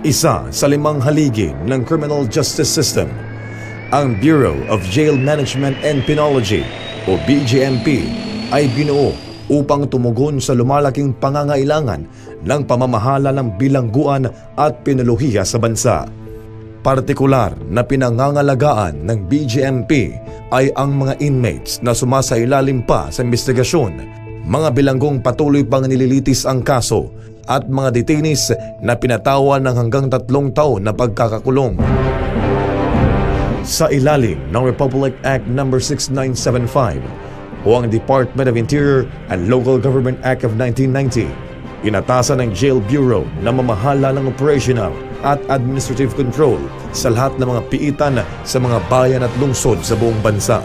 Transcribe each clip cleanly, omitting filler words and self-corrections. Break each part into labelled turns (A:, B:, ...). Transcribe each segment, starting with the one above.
A: Isa sa 5 haligi ng criminal justice system, ang Bureau of Jail Management and Penology o BJMP ay binuo upang tumugon sa lumalaking pangangailangan ng pamamahala ng bilangguan at penolohiya sa bansa. Partikular na pinangangalagaan ng BJMP ay ang mga inmates na sumasailalim pa sa investigasyon, mga bilanggong patuloy pang nililitis ang kaso at mga detainees na pinatawan ng hanggang 3 taon na pagkakakulong. Sa ilalim ng Republic Act No. 6975 o ang Department of Interior and Local Government Act of 1990, inatasan ng Jail Bureau na mamahala ng operational at administrative control sa lahat ng mga piitan sa mga bayan at lungsod sa buong bansa.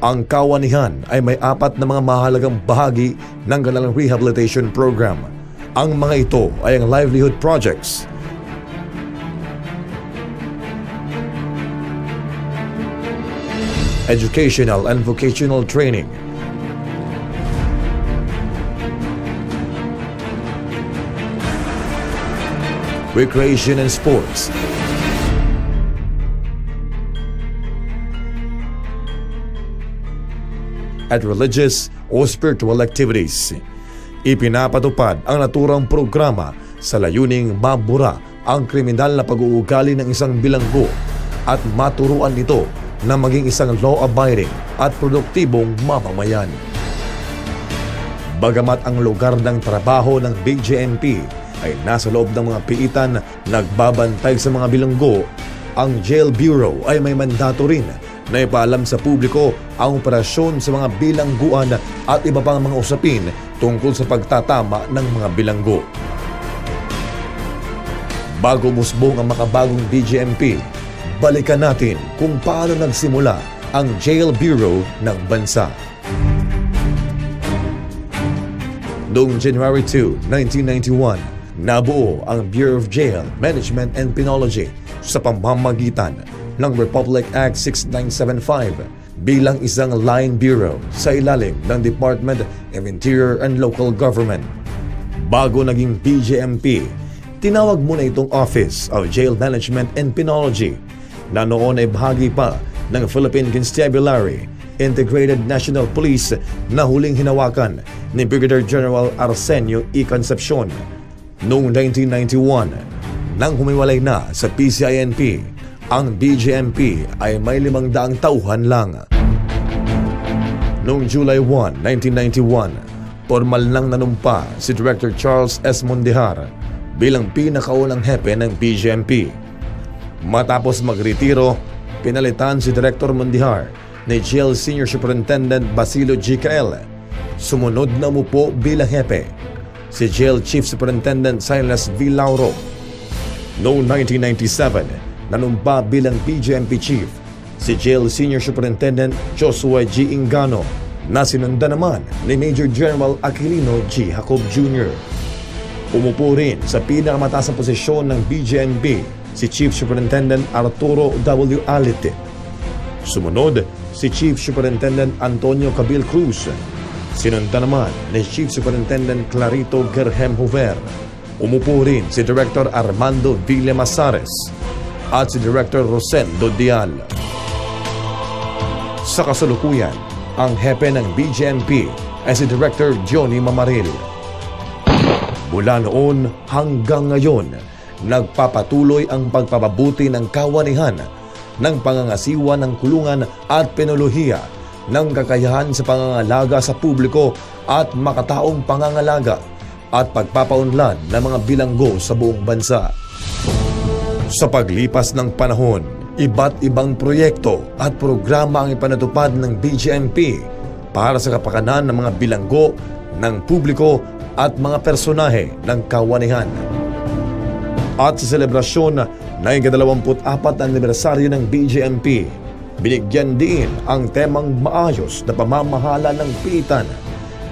A: Ang kawanihan ay may 4 na mga mahalagang bahagi ng kanilang rehabilitation program. Ang mga ito ay ang livelihood projects, educational and vocational training, recreation and sports, at religious o spiritual activities. Ipinapatupad ang naturang programa sa layuning mabura ang kriminal na pag-uugali ng isang bilanggo at maturuan nito na maging isang law-abiding at produktibong mamamayan. Bagamat ang lugar ng trabaho ng BJMP ay nasa loob ng mga piitan nagbabantay sa mga bilanggo, ang Jail Bureau ay may mandato rin na ipaalam sa publiko ang operasyon sa mga bilangguan at iba pang mga usapin tungkol sa pagtatama ng mga bilanggo. Bago musbong ang makabagong BJMP, balikan natin kung paano nagsimula ang Jail Bureau ng bansa. Noong January 2, 1991, nabuo ang Bureau of Jail Management and Penology sa pamamagitan ng Republic Act 6975 bilang isang line bureau sa ilalim ng Department of Interior and Local Government. Bago naging BJMP, tinawag muna itong Office of Jail Management and Penology na noon ay bahagi pa ng Philippine Constabulary Integrated National Police na huling hinawakan ni Brigadier General Arsenio E. Concepcion. Noong 1991, nang humiwalay na sa PCINP, ang BJMP ay may 500 tauhan lang. Noong July 1, 1991, formal nang nanumpa si Director Charles S. Mondihar bilang pinakaunang hepe ng BJMP. Matapos magretiro, pinalitan si Director Mondihar ni Jail Senior Superintendent Basilio G. Cael. Sumunod na umupo bilang hepe si Jail Chief Superintendent Silas V. Lauro. Noong 1997, nanumpa bilang BJMP Chief si Jail Senior Superintendent Joshua G. Ingano na sinundan naman ni Major General Aquilino G. Jacob Jr. Umupo rin sa pinakamataas na posisyon ng BJMP si Chief Superintendent Arturo W. Alite. Sumunod si Chief Superintendent Antonio Cabil Cruz. Sinundan naman ni Chief Superintendent Clarito Gerhem Hover. Umupo rin si Director Armando Villa Masares at si Director Rosendo Dial. Sa kasalukuyan, ang hepe ng BJMP ay si Director Johnny Mamaril. Mula noon hanggang ngayon, nagpapatuloy ang pagpapabuti ng kawanihan, ng pangangasiwa ng kulungan at penolohiya, ng kakayahan sa pangangalaga sa publiko at makataong pangangalaga at pagpapaunlad ng mga bilanggo sa buong bansa. Sa paglipas ng panahon, iba't ibang proyekto at programa ang ipanatupad ng BJMP para sa kapakanan ng mga bilanggo, ng publiko at mga personahe ng kawanihan. At sa selebrasyon ng ika-24 anibersaryo ng BJMP, binigyan din ang temang maayos na pamamahala ng piitan,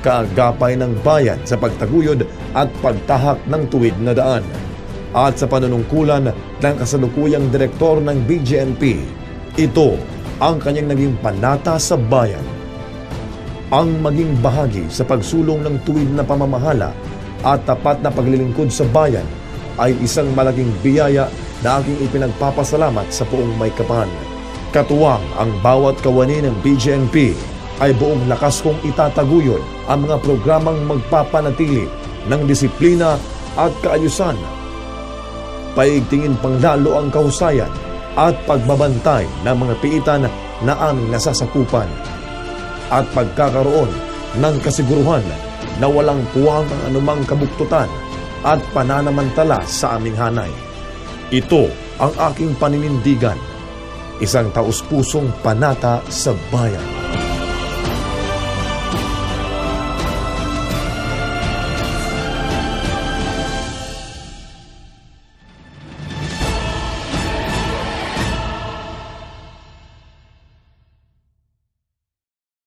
A: kaagapay ng bayan sa pagtaguyod at pagtahak ng tuwid na daan. At sa panunungkulan ng kasalukuyang direktor ng BJMP, ito ang kanyang naging panata sa bayan. Ang maging bahagi sa pagsulong ng tuwid na pamamahala at tapat na paglilingkod sa bayan ay isang malaking biyaya na aking ipinagpapasalamat sa buong Maykapan. Katuwang ang bawat kawani ng BGMP ay buong lakas kong itataguyod ang mga programang magpapanatili ng disiplina at kaayusan. Paigtingin pang lalo ang kahusayan at pagbabantay ng mga piitan na aming nasasakupan at pagkakaroon ng kasiguruhan na walang puwang ang anumang kabuktutan at pananamantala sa aming hanay. Ito ang aking paninindigan, isang taus-pusong panata sa bayan.